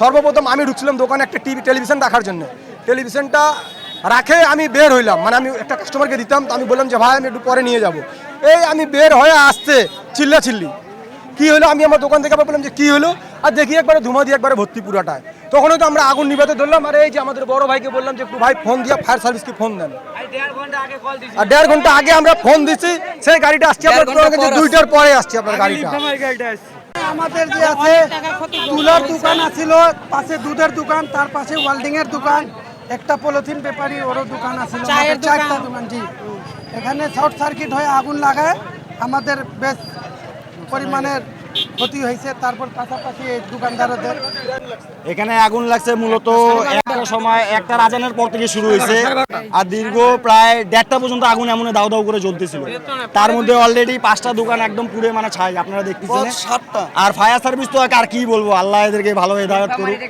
সর্বপ্রথম আমি ঢুকছিলাম দোকানে একটা টেলিভিশন রাখার জন্য। টেলিভিশনটা রাখে আমি বের হইলাম, মানে আমি একটা কাস্টমারকে দিতাম, তো আমি বললাম যে ভাই আমি একটু পরে নিয়ে যাব। এই আমি বের হয়ে আসতে চিল্লাচিল্লি কী হলো, আমি আমার দোকান থেকে আবার বললাম যে কী হলো, আর দেখি একবারে ধুমা দিয়ে একবারে ভর্তি পুরাটায়। তখনও তো আমরা আগুন নিভাতে ধরলাম, আর এই যে আমাদের বড় ভাইকে বললাম যে একটু ভাই ফোন দিয়ে ফায়ার সার্ভিসকে ফোন দেন। আর 1.5 ঘন্টা আগে আমরা ফোন দিচ্ছি, সেই গাড়িটা আসছে আপনার 2টার পরে আসছে আপনার গাড়িটা। আমাদের যে আছে তুলার দোকান আছিল, পাশে দুধের দোকান, তার পাশে ওয়েল্ডিং এর দোকান, একটা পলিথিন পেপারি ওরও দোকান আছিল, চারটা দোকান। জি, এখানে শর্ট সার্কিট হয়ে আগুন লাগায় আমাদের বেশ পরিমাণের ক্ষতি হয়েছে। তারপর পাশাপাশি এই দোকানদারদের এখানে আগুন লাগছে মূলত একটা সময়, একটা আজানের পর থেকে শুরু হয়েছে, আর দীর্ঘ প্রায় 1:30টা পর্যন্ত আগুন এমন দাউ দাউ করে জ্বলতেছিল। তার মধ্যে অলরেডি 5টা দোকান একদম পুড়ে মানে ছাই, আপনারা দেখতেছেন। আর ফায়ার সার্ভিস তো আর কি বলবো, আল্লাহ এদেরকে ভালো হেদায়েত করুক।